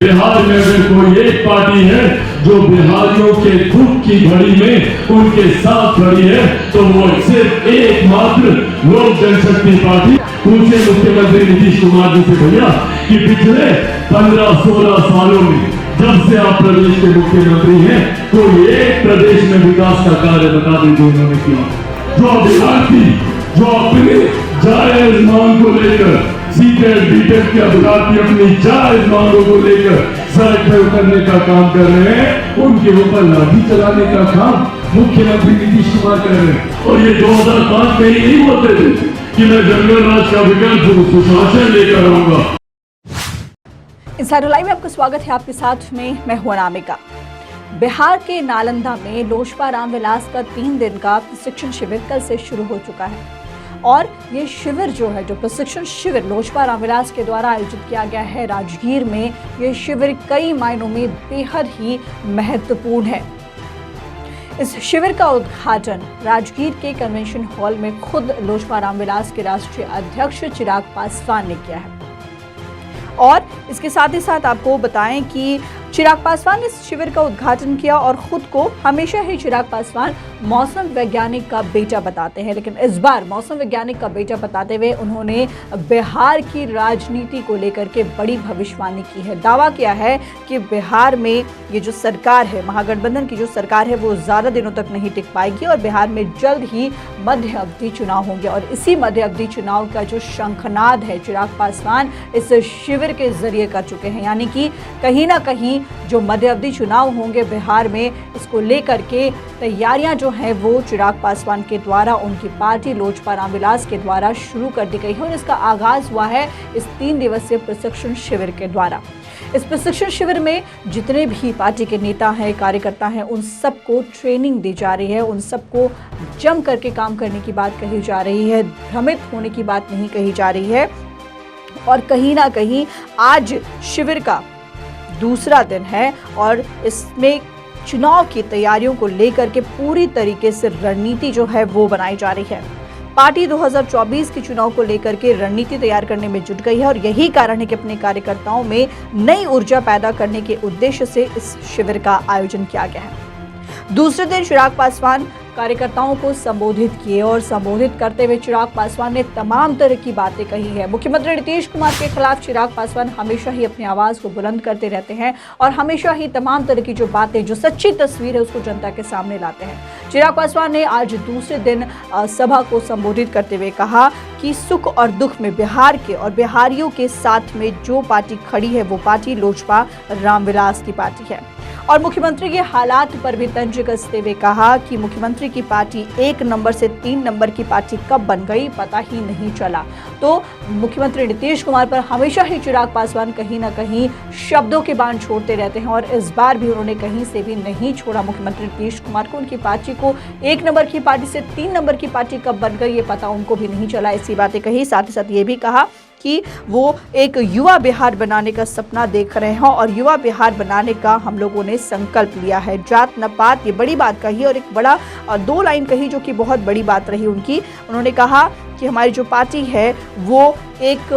बिहार में अगर कोई एक पार्टी है जो बिहारियों के दुख की घड़ी में उनके साथ खड़ी है तो वो सिर्फ एकमात्र लोक जनशक्ति पार्टी। पूछे मुख्यमंत्री नीतीश कुमार जी से भैया कि पिछले 15-16 सालों में जब से आप प्रदेश के मुख्यमंत्री हैं कोई एक प्रदेश में विकास का कार्य बता दीजिए उन्होंने किया। जो अभ्यर्थी जो अपने जायज मांग को लेकर सीटेट बीटेट के अभ्यर्थी अपनी जायज मांगों को लेकर सड़क पर उतरने का काम कर रहे हैं उनके ऊपर लाठी चलाने का काम मुख्यमंत्री नीतीश कुमार कर रहे हैं। और ये 2005 में ही नहीं बोलते थे कि मैं जंगल राज का विकल्प सुशासन लेकर आऊंगा। इंसाइडर लाइव में आपका स्वागत है। आपके साथ में मैं हूं अनामिका। बिहार के नालंदा में लोजपा रामविलास का 3 दिन का प्रशिक्षण शिविर कल से शुरू हो चुका है और ये शिविर जो प्रशिक्षण शिविर लोजपा रामविलास के द्वारा आयोजित किया गया है राजगीर में, ये शिविर कई मायनों में बेहद ही महत्वपूर्ण है। इस शिविर का उद्घाटन राजगीर के कन्वेंशन हॉल में खुद लोजपा रामविलास के राष्ट्रीय अध्यक्ष चिराग पासवान ने किया है। और इसके साथ ही साथ आपको बताएं कि चिराग पासवान ने इस शिविर का उद्घाटन किया और खुद को हमेशा ही चिराग पासवान मौसम वैज्ञानिक का बेटा बताते हैं, लेकिन इस बार मौसम वैज्ञानिक का बेटा बताते हुए उन्होंने बिहार की राजनीति को लेकर के बड़ी भविष्यवाणी की है। दावा किया है कि बिहार में ये जो सरकार है, महागठबंधन की जो सरकार है, वो ज़्यादा दिनों तक नहीं टिक पाएगी और बिहार में जल्द ही मध्य अवधि चुनाव होंगे। और इसी मध्य अवधि चुनाव का जो शंखनाद है चिराग पासवान इस शिविर के जरिए कर चुके हैं, यानी कि कहीं ना कहीं जो मध्य अवधि चुनाव होंगे बिहार में, इसको लेकर के तैयारियां जो हैं वो चिराग पासवान के द्वारा उनकी पार्टी लोजपा रामविलास के द्वारा शुरू कर दी गई है। और इसका आगाज हुआ है इस 3 दिवसीय प्रशिक्षण शिविर के द्वारा। इस प्रशिक्षण शिविर में जितने भी पार्टी के नेता हैं, कार्यकर्ता हैं, उन सबको ट्रेनिंग दी जा रही है, उन सबको जम करके काम करने की बात कही जा रही है, भ्रमित होने की बात नहीं कही जा रही है। और कहीं ना कहीं आज शिविर का दूसरा दिन है और इसमें चुनाव की तैयारियों को लेकर के पूरी तरीके से रणनीति जो है वो बनाई जा रही है। पार्टी 2024 के चुनाव को लेकर के रणनीति तैयार करने में जुट गई है और यही कारण है कि अपने कार्यकर्ताओं में नई ऊर्जा पैदा करने के उद्देश्य से इस शिविर का आयोजन किया गया है। दूसरे दिन चिराग पासवान कार्यकर्ताओं को संबोधित किए और संबोधित करते हुए चिराग पासवान ने तमाम तरह की बातें कही है। मुख्यमंत्री नीतीश कुमार के खिलाफ चिराग पासवान हमेशा ही अपनी आवाज को बुलंद करते रहते हैं और हमेशा ही तमाम तरह की जो बातें, जो सच्ची तस्वीर है, उसको जनता के सामने लाते हैं। चिराग पासवान ने आज दूसरे दिन सभा को संबोधित करते हुए कहा कि सुख और दुख में बिहार के और बिहारियों के साथ में जो पार्टी खड़ी है वो पार्टी लोजपा रामविलास की पार्टी है। और मुख्यमंत्री के हालात पर भी तंज कसते हुए कहा कि मुख्यमंत्री की पार्टी 1 नंबर से 3 नंबर की पार्टी कब बन गई पता ही नहीं चला। तो मुख्यमंत्री नीतीश कुमार पर हमेशा ही चिराग पासवान कहीं ना कहीं शब्दों के बाण छोड़ते रहते हैं और इस बार भी उन्होंने कहीं से भी नहीं छोड़ा मुख्यमंत्री नीतीश कुमार को। उनकी पार्टी को 1 नंबर की पार्टी से 3 नंबर की पार्टी कब बन गई ये पता उनको भी नहीं चला। ऐसी बातें कही, साथ ही साथ ये भी कहा कि वो एक युवा बिहार बनाने का सपना देख रहे हैं और युवा बिहार बनाने का हम लोगों ने संकल्प लिया है। जात न पात, ये बड़ी बात कही और एक बड़ा 2 लाइन कही जो कि बहुत बड़ी बात रही उनकी। उन्होंने कहा कि हमारी जो पार्टी है वो एक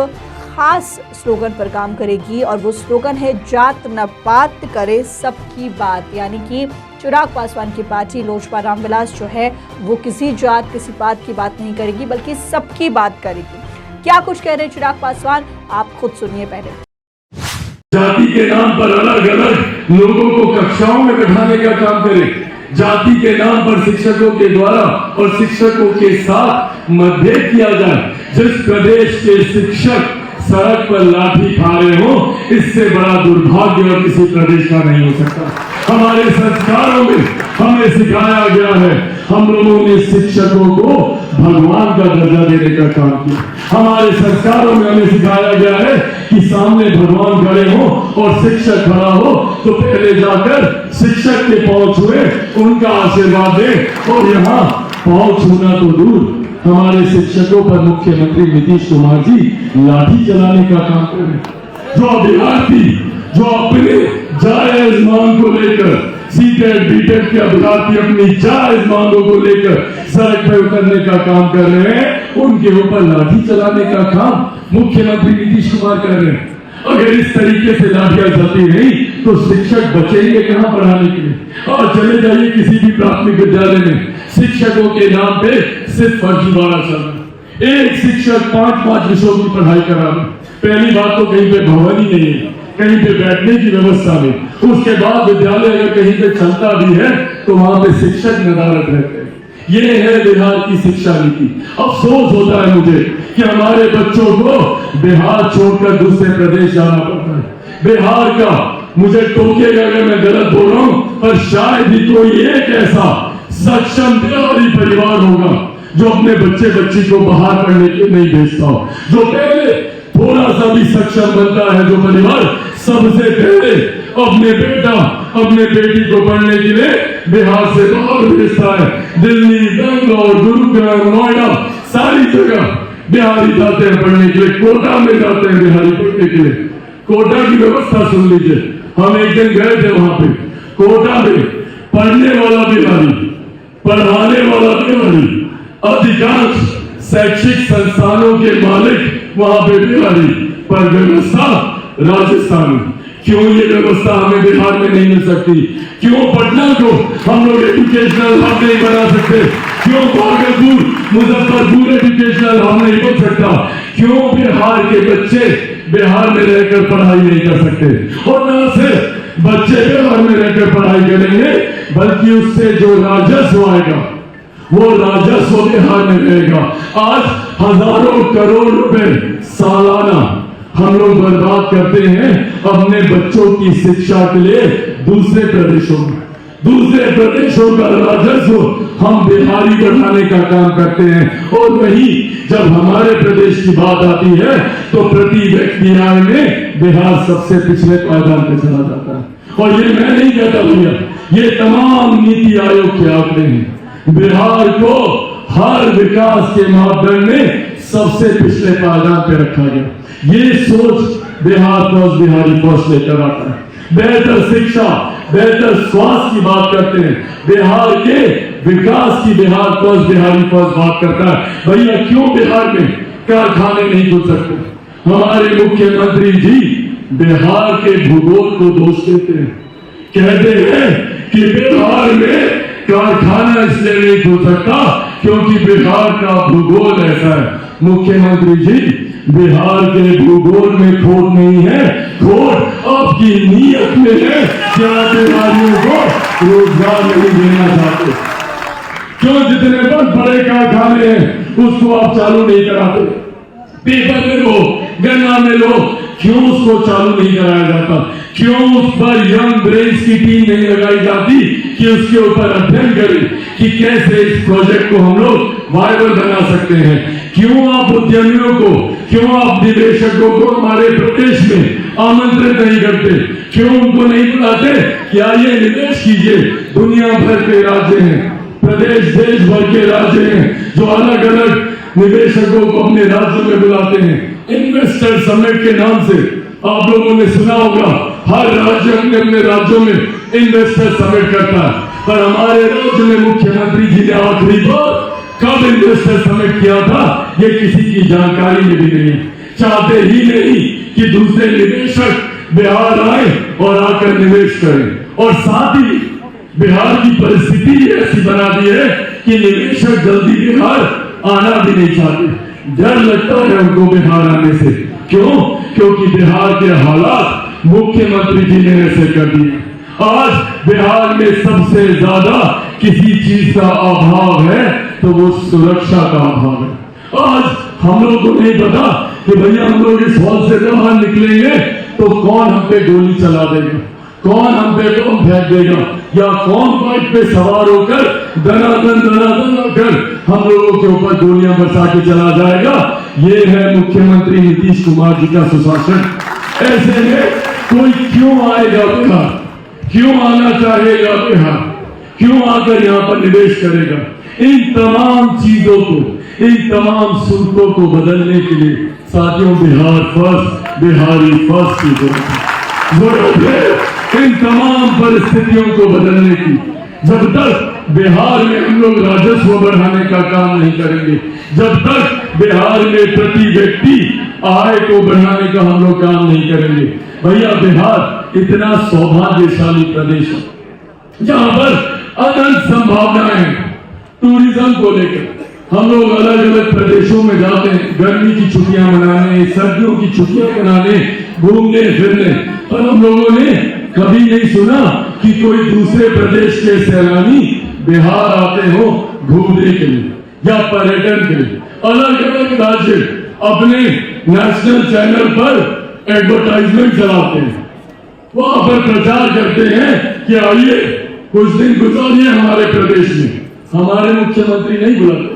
खास स्लोगन पर काम करेगी और वो स्लोगन है जात न पात करे सबकी बात, यानी कि चिराग पासवान की पार्टी लोजपा रामविलास जो है वो किसी जात किसी पात की बात नहीं करेगी बल्कि सबकी बात करेगी। क्या कुछ कह रहे हैं चिराग पासवान, आप खुद सुनिए पहले। जाति के नाम पर अलग अलग लोगों को कक्षाओं में बैठाने का काम करें, जाति के नाम पर शिक्षकों के द्वारा और शिक्षकों के साथ मतभेद किया जाए। जिस प्रदेश के शिक्षक सड़क पर लाठी खा रहे हो, इससे बड़ा दुर्भाग्य और किसी प्रदेश का नहीं हो सकता। हमारे संस्कारों में हमें सिखाया गया है, हम लोगों ने शिक्षकों को भगवान का दर्जा देने का काम किया। हमारे संस्कारों में हमें सिखाया गया है कि सामने भगवान खड़े हो और शिक्षक खड़ा हो तो पहले जाकर शिक्षक के पांव छुए, उनका आशीर्वाद दे। और यहाँ पांव छूना तो दूर, हमारे शिक्षकों पर मुख्यमंत्री नीतीश कुमार जी लाठी चलाने का काम कर रहे। जो अभ्यर्थी जो अपने जायज मांग को लेकर सीटेट बीटेट के अभ्यर्थी अपनी जायज मांगों को लेकर सड़क पर उतरने का काम कर रहे हैं, उनके ऊपर लाठी चलाने का काम मुख्यमंत्री नीतीश कुमार कर रहे हैं। अगर इस तरीके से लाठियां चलती रही तो शिक्षक बचेंगे कहां पढ़ाने के लिए। और चले जाइए किसी भी प्राथमिक विद्यालय में, शिक्षकों के नाम पे सिर्फ फर्जीवाड़ा चल रहा है। एक शिक्षक 5-5 विषयों की पढ़ाई करा रहा है। पहली बात तो कहीं पे भवन ही नहीं है, कहीं पे बैठने की व्यवस्था नहीं। उसके बाद विद्यालय अगर कहीं पे चलता भी है तो वहां पे शिक्षक नदारत रहते हैं। ये है बिहार की शिक्षा नीति। अफसोस होता है मुझे कि हमारे बच्चों को बिहार छोड़कर दूसरे प्रदेश जाना पड़ता है। बिहार का, मुझे टोकेगा अगर मैं गलत बोल रहा हूं, पर शायद ही कोई एक ऐसा सक्षम बिहारी परिवार होगा जो अपने बच्चे बच्ची को बाहर पढ़ने के नहीं भेजता हो। जो पहले थोड़ा सा भी सक्षम बनता है, जो परिवार सबसे पहले अपने बेटा अपने बेटी को पढ़ने के लिए बिहार से बाहर भेजता है। दिल्ली, बेंगलोर, गुरुग्राम, नोएडा, सारी जगह बिहारी जाते हैं पढ़ने के लिए। कोटा में जाते हैं बिहारी पढ़ने के लिए। कोटा की व्यवस्था सुन लीजिए, हम एक दिन गए थे वहां पे। कोटा में पढ़ने वाला बिहारी, पढ़ाने वाला बिहारी, अधिकांश शैक्षिक संस्थानों के मालिक वहां पे बिहारी, पर व्यवस्था राजस्थानी। क्यों ये व्यवस्था हमें बिहार में नहीं मिल सकती? क्यों पटना को हम लोग एजुकेशनल हब नहीं बना सकते? क्यों भागलपुर, मुजफ्फरपुर एजुकेशनल हब नहीं बन सकता? क्यों बिहार के बच्चे बिहार में रहकर पढ़ाई नहीं कर सकते? और न सिर्फ बच्चे बिहार में रहकर पढ़ाई करेंगे, बल्कि उससे जो राजस्व आएगा वो राजस्व बिहार में रहेगा। आज हजारों करोड़ रुपए सालाना हम लोग बर्बाद करते हैं अपने बच्चों की शिक्षा के लिए दूसरे प्रदेशों में। दूसरे प्रदेशों का राजस्व हम बिहारी बढ़ाने का काम करते हैं। और वही जब हमारे प्रदेश की बात आती है तो प्रति व्यक्ति आय में बिहार सबसे पिछले पायदान पे चला जाता है। और ये मैं नहीं कहता भैया, ये तमाम नीति आयोग के आंकड़े हैं। बिहार को हर विकास के मापदंड में सबसे पिछले पायदान पे रखा गया। ये सोच बिहार फर्स्ट, बिहारी फर्स्ट लेकर आता है। बेहतर शिक्षा, बेहतर स्वास्थ्य की बात करते हैं, बिहार के विकास की बिहार फर्स्ट, बिहारी फर्स्ट बात करता है। भैया क्यों बिहार में कारखाने नहीं खुल सकते? हमारे मुख्यमंत्री जी बिहार के भूगोल को दोष देते हैं, कहते हैं कि बिहार में कारखाना इसलिए नहीं खुल सकता क्योंकि बिहार का भूगोल ऐसा है। मुख्यमंत्री जी, बिहार के भूगोल में खोट नहीं है, खोट आपकी नीयत में है कि आप बिहारियों को रोजगार नहीं देना चाहते। क्यों जितने बड़े कारखाने हैं उसको आप चालू नहीं कराते? पेपर में लो, गन्ना में लो, क्यों उसको चालू नहीं कराया जाता? क्यों उस पर यंग ब्रेन्स की टीम नहीं लगाई जाती कि उसके ऊपर अध्ययन करे कि कैसे इस प्रोजेक्ट को हम लोग वायबल बना सकते हैं? क्यों आप उद्यमियों को, क्यों आप निवेशकों को हमारे प्रदेश में आमंत्रित नहीं करते? क्यों उनको नहीं बुलाते कि आइए निवेश कीजिए? दुनिया भर के राज्य हैं, प्रदेश देश भर के राज्य हैं जो अलग अलग निवेशकों को अपने राज्यों में बुलाते हैं। इन्वेस्टर समिट के नाम से आप लोगों ने सुना होगा, हर राज्य अपने अपने राज्यों में इन्वेस्टर समिट करता है। पर हमारे राज्य में मुख्यमंत्री जी ने आखिरी बार कब इन्वेस्टर समिट किया था ये किसी की जानकारी में भी नहीं है। चाहते ही नहीं कि दूसरे निवेशक बिहार आए और आकर निवेश करें। और साथ ही बिहार की परिस्थिति ऐसी बना दी है कि निवेशक जल्दी बिहार आना भी नहीं चाहते। डर लगता है उनको बिहार आने से। क्यों? क्योंकि बिहार के हालात मुख्यमंत्री जी ने ऐसे कर दिए। आज बिहार में सबसे ज्यादा किसी चीज का अभाव है तो वो सुरक्षा का अभाव है। आज हम लोग को नहीं पता कि भैया हम लोग इस हॉल से बाहर निकलेंगे तो कौन हम पे गोली चला देगा, कौन हम पे बम फेंक देगा, या कौन बाइक पे सवार होकर दनादन कर हम लोगों के ऊपर गोलियां बरसा के चला जाएगा। ये है मुख्यमंत्री नीतीश कुमार जी का सुशासन। ऐसे में कोई क्यों आएगा बिहार? क्यों आना चाहेगा बिहार? क्यों आकर यहाँ पर निवेश करेगा? इन तमाम चीजों को, इन तमाम सूत्रों को बदलने के लिए साथियों बिहार फर्स्ट, बिहारी फर्स्ट की जरूरत है। इन तमाम परिस्थितियों को बदलने की, जब तक बिहार में हम लोग राजस्व बढ़ाने का काम नहीं करेंगे, जब तक बिहार में प्रति व्यक्ति आय को बढ़ाने का हम लोग काम नहीं करेंगे। भैया बिहार इतना सौभाग्यशाली प्रदेश है जहां पर अनंत संभावनाएं हैं। टूरिज्म को लेकर हम लोग अलग अलग प्रदेशों में जाते हैं, गर्मी की छुट्टियां मनाने, सर्दियों की छुट्टियां मनाने, घूमने फिरने, पर हम लोगों ने कभी नहीं सुना कि कोई दूसरे प्रदेश के सैलानी बिहार आते हो घूमने के लिए या पर्यटन के लिए। अलग अलग राज्य अपने नेशनल चैनल पर एडवर्टाइजमेंट चलाते हैं, वहां पर प्रचार करते हैं कि आइए कुछ दिन गुजारिए हमारे प्रदेश में। हमारे मुख्यमंत्री नहीं बुलाते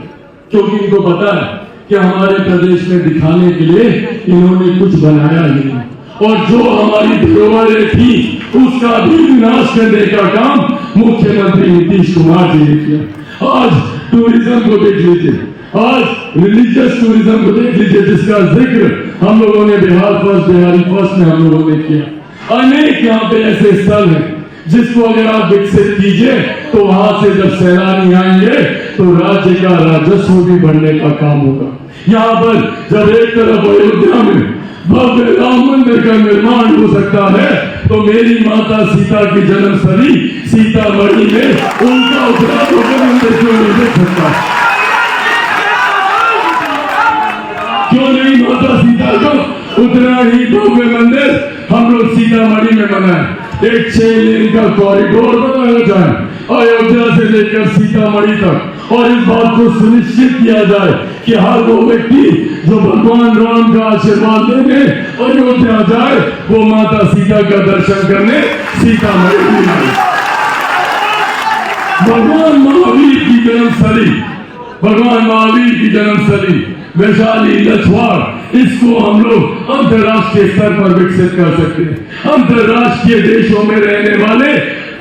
क्योंकि इनको पता है कि हमारे प्रदेश में दिखाने के लिए इन्होंने कुछ बनाया ही नहीं, और जो हमारी धरोहरें थी उसका भी विनाश करने का काम मुख्यमंत्री नीतीश कुमार जी ने किया। आज टूरिज्म को देख लीजिए, आज रिलीजियस टूरिज्म को देख लीजिए, जिसका जिक्र हम लोगों ने बिहार फर्स्ट, बिहारी फर्स्ट में हम लोगों ने किया। अनेक यहाँ पे ऐसे स्थल हैं जिसको अगर आप विकसित कीजिए तो वहां से जब सैलानी आएंगे तो राज्य का राजस्व भी बढ़ने का काम होगा। यहाँ पर जब एक तरफ अयोध्या में भव्य राम मंदिर का निर्माण हो सकता है तो मेरी माता सीता की जन्मस्थली सीतामढ़ी में उनका उत्तराखंड मंदिर क्यों नहीं देख सकता? क्यों नहीं माता सीता को उतना ही भव्य मंदिर हम लोग सीतामढ़ी में बनाए? एक 6 लेन का कॉरिडोर बनाया जाए अयोध्या से लेकर सीतामढ़ी तक, और इस बात को सुनिश्चित किया जाए कि हर वो व्यक्ति जो भगवान राम का आशीर्वाद लेने अयोध्या जाए वो माता सीता का दर्शन करने सीतामढ़ी जाए। भगवान महावीर की जन्मस्थली, भगवान महावीर की जन्मस्थली वैशाली, लछवाड़, इसको हम लोग अंतर्राष्ट्रीय स्तर पर विकसित कर सकते हैं। अंतर्राष्ट्रीय देशों में रहने वाले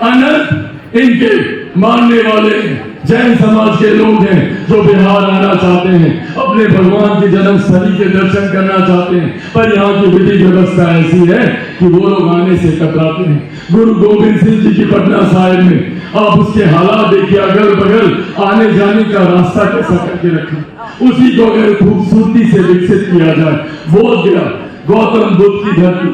अनंत इनके मानने वाले जैन समाज के लोग हैं जो बिहार आना चाहते हैं, अपने भगवान की जन्मस्थली के दर्शन करना चाहते हैं, पर यहाँ की विधि व्यवस्था ऐसी है कि वो लोग आने से कतराते हैं। गुरु गोविंद सिंह जी की पटना साहिब में आप उसके हालात देखिए, अगल बगल आने जाने का रास्ता कैसा करके रखा, उसी को अगर खूबसूरती से विकसित किया जाए, बोध गया गौतम बुद्ध की धरती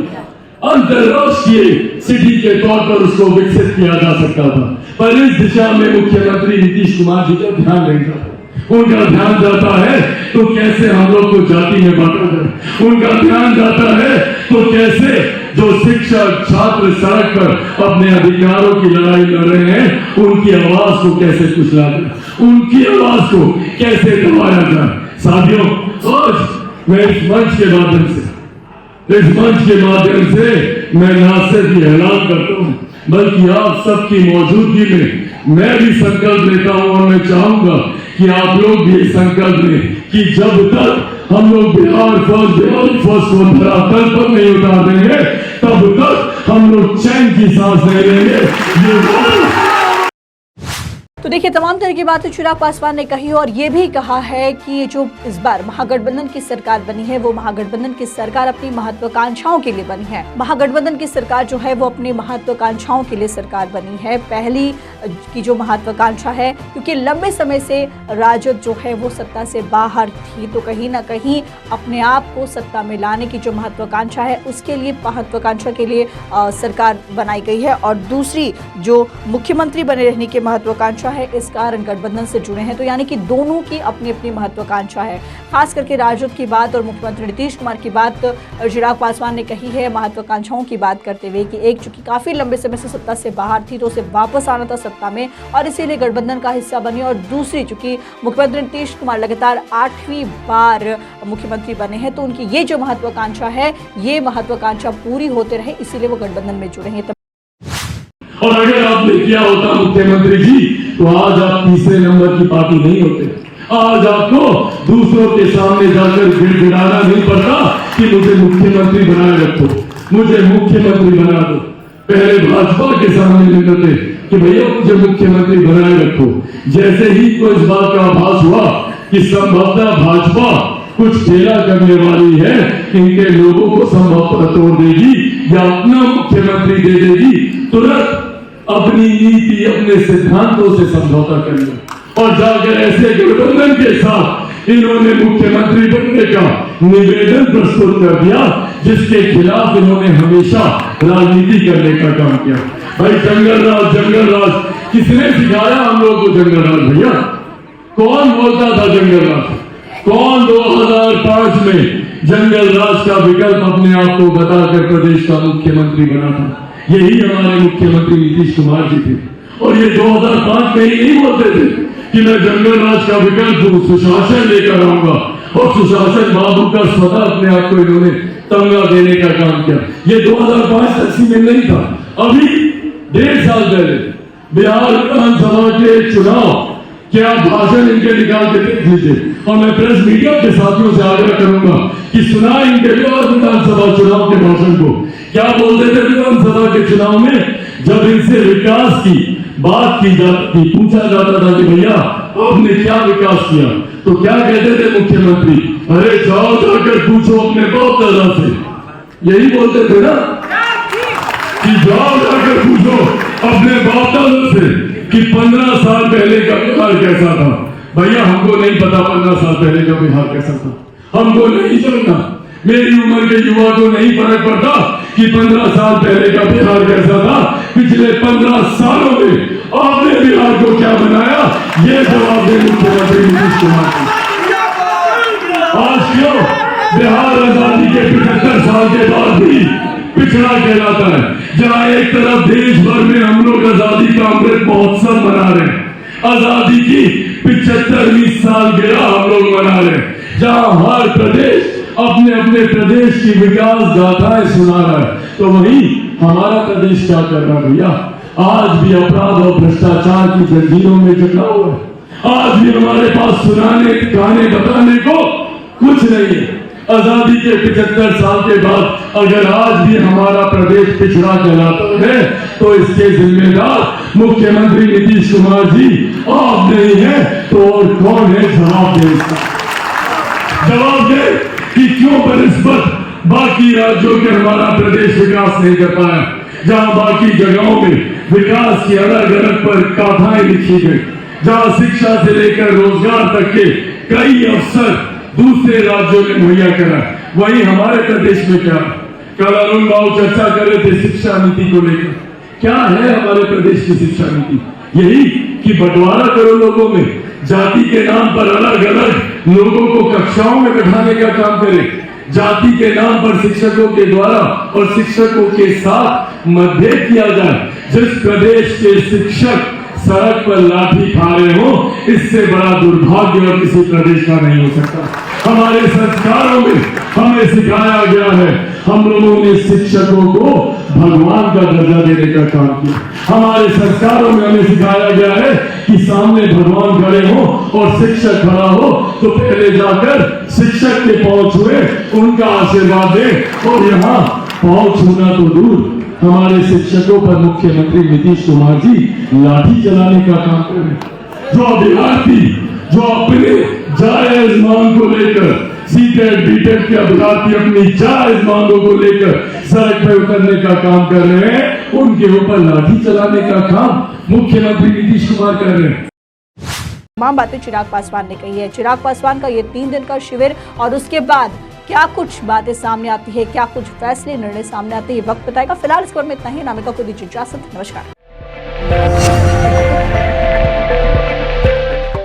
अंतरराष्ट्रीय सिटी के तौर पर उसको विकसित किया जा सकता था, पर इस दिशा में मुख्यमंत्री नीतीश कुमार जी का ध्यान नहीं जाता। उनका ध्यान जाता है तो कैसे हम लोग को जाति में बांटा जाए, उनका ध्यान जाता है तो कैसे जो शिक्षक छात्र सड़क पर अपने अधिकारों की लड़ाई लड़ रहे हैं उनकी आवाज को कैसे कुचला जाए, उनकी आवाज को कैसे दबाया जाए। साथियों, आज मैं इस मंच के माध्यम से मैं ना सिर्फ ये ऐलान करता हूँ बल्कि आप सबकी मौजूदगी में मैं भी संकल्प लेता हूँ, और मैं चाहूंगा कि आप लोग भी संकल्प लें कि जब तक हम लोग बिहार फर्स्ट को धरातल पर नहीं उतार देंगे तब तक हम लोग चैन की सांस नहीं लेंगे। तो देखिए, तमाम तरह की बातें चिराग पासवान ने कही और ये भी कहा है कि जो इस बार महागठबंधन की सरकार बनी है वो महागठबंधन की सरकार अपनी महत्वाकांक्षाओं के लिए बनी है। महागठबंधन की सरकार जो है वो अपनी महत्वाकांक्षाओं के लिए सरकार बनी है। पहली की जो महत्वाकांक्षा है, क्योंकि लंबे समय से राजद जो है वो सत्ता से बाहर थी, तो कहीं ना कहीं अपने आप को सत्ता में लाने की जो महत्वाकांक्षा है उसके लिए महत्वाकांक्षा के लिए सरकार बनाई गई है। और दूसरी जो मुख्यमंत्री बने रहने की महत्वाकांक्षा है, इस कारण गठबंधन से जुड़े हैं, तो यानी कि दोनों की अपनी अपनी महत्वाकांक्षा है। खास करके राजद की बात और मुख्यमंत्री नीतीश कुमार की बात चिराग पासवान ने कही है महत्वाकांक्षाओं की बात करते हुए कि एक चूंकि काफी लंबे समय से सत्ता से बाहर थी तो उसे वापस आना था सत्ता में और इसीलिए गठबंधन का हिस्सा बनी, और दूसरी चूंकि मुख्यमंत्री नीतीश कुमार लगातार 8वीं बार मुख्यमंत्री बने हैं तो उनकी ये जो महत्वाकांक्षा है ये महत्वाकांक्षा पूरी होते रहे, इसीलिए वो गठबंधन में जुड़े हैं। और अगर आपने किया होता मुख्यमंत्री जी तो आज आप तीसरे नंबर की पार्टी नहीं होते। आज आपको दूसरों के सामने जाकर गिड़गिड़ाना नहीं पड़ता कि मुझे मुख्यमंत्री बनाए रखो, मुझे मुख्यमंत्री बना दो। पहले भाजपा के सामने मिलते कि भैया मुझे मुख्यमंत्री बनाए रखो। जैसे ही को इस बात का आभास हुआ कि संभवतः भाजपा कुछ खेला करने वाली है, इनके लोगों को संभवतः तोड़ देगी या अपना मुख्यमंत्री दे देगी, तुरंत अपनी नीति अपने सिद्धांतों से समझौता कर लो और जाकर ऐसे गठबंधन के साथ इन्होंने मुख्यमंत्री बनने का निवेदन प्रस्तुत कर दिया, जिसके खिलाफ इन्होंने हमेशा राजनीति करने का काम किया। भाई जंगल राज किसने सिखाया हम लोग को? जंगल राज भैया कौन बोलता था जंगल राज? कौन 2005 में जंगल राज का विकल्प अपने आप को बताकर प्रदेश का मुख्यमंत्री बना था? यही हमारे मुख्यमंत्री नीतीश कुमार जी थे। और ये 2005 में ही नहीं बोलते थे कि मैं जंगल राज का विकल्प सुशासन लेकर आऊंगा, और सुशासन बाबू का स्वतः अपने आप को इन्होंने तंगा देने का काम किया। ये 2005 में नहीं था, अभी 1.5 साल पहले बिहार विधानसभा के चुनाव क्या भाषण इनके निकाल के देख लीजिए। और मैं प्रेस मीडिया के साथियों से आग्रह करूंगा कि सुना इनके बिहार विधानसभा चुनाव के भाषण को। क्या बोलते थे विधानसभा के चुनाव में? जब इनसे विकास की बात की जाती, पूछा जाता था कि भैया आपने क्या विकास किया, तो क्या कहते थे मुख्यमंत्री? अरे जाओ जाकर पूछो अपने बाप दादा से। यही बोलते थे ना कि जाओ जाकर पूछो अपने बाप दादा से कि 15 साल पहले का बिहार कैसा था। भैया हमको नहीं पता 15 साल पहले का बिहार कैसा था, हमको नहीं जानना। मेरी उम्र के युवा को नहीं फर्क पड़ता कि 15 साल पहले का बिहार कैसा था। पिछले 15 सालों में आपने बिहार को क्या बनाया, ये जवाब दे मुख्यमंत्री नीतीश कुमार को। आज क्यों बिहार आजादी के 75 साल के बाद भी पिछड़ा कहलाता है? जहां एक तरफ देश भर में हम लोग आजादी का अमृत महोत्सव मना रहे हैं, आजादी की 75वीं सालगिरह हम लोग मना रहे हैं, जहां हर प्रदेश अपने अपने प्रदेश की विकास गाथाएं सुना रहा है, तो वहीं हमारा प्रदेश क्या कर रहा है भैया? आज भी अपराध और भ्रष्टाचार की जंजीरों में जकड़ा हुआ है। आज भी हमारे पास सुनाने, गाने, बताने को कुछ नहीं है। आजादी के 75 साल के बाद अगर आज भी हमारा प्रदेश पिछड़ा कहलाता है, तो इसके जिम्मेदार मुख्यमंत्री नीतीश कुमार जी आप नहीं है तो और कौन है? जवाब दे इसका, जवाब दे कि क्यों बनिस्बत बाकी राज्यों के हमारा प्रदेश विकास नहीं कर पाया। जहां बाकी जगहों में विकास की अलग अलग पर गाथाएं लिखी गई, जहां शिक्षा से लेकर रोजगार तक के कई अवसर दूसरे राज्यों ने मुहैया करा, वहीं हमारे प्रदेश में क्या? कल अरुण बाबू चर्चा कर रहे थे शिक्षा नीति को लेकर। क्या है हमारे प्रदेश की शिक्षा नीति? यही कि बंटवारा करो लोगों में, जाति के नाम पर अलग अलग लोगों को कक्षाओं में बैठाने का काम करे, जाति के नाम पर शिक्षकों के द्वारा और शिक्षकों के साथ मतभेद किया जाए। जिस प्रदेश के शिक्षक सड़क पर लाठी खा रहे हो, इससे बड़ा दुर्भाग्य और किसी प्रदेश का नहीं हो सकता। हमारे संस्कारों में हमें सिखाया गया है, हम लोगों ने शिक्षकों को भगवान का दर्जा देने का काम किया। हमारे संस्कारों में हमें सिखाया गया है कि सामने भगवान खड़े हो और शिक्षक खड़ा हो तो पहले जाकर शिक्षक के पांव छुए, उनका आशीर्वाद दे। और यहाँ पांव छूना तो दूर, हमारे शिक्षकों पर मुख्यमंत्री नीतीश कुमार जी लाठी चलाने का काम कर रहे हैं। जो अभ्यर्थी जो अपने जायज मांग को लेकर, सीटेट बीटेट के अभ्यर्थी अपनी जायज मांगों को लेकर सड़क पर उतरने का काम कर रहे हैं, उनके ऊपर लाठी चलाने का काम मुख्यमंत्री नीतीश कुमार कर रहे हैं। तमाम बातें चिराग पासवान ने कही है। चिराग पासवान का ये 3 दिन का शिविर और उसके बाद क्या कुछ बातें सामने आती है, क्या कुछ फैसले निर्णय सामने आते हैं, ये वक्त बताएगा। फिलहाल इस पर में इतना ही। नामिका को दीजिए इजाजत। नमस्कार।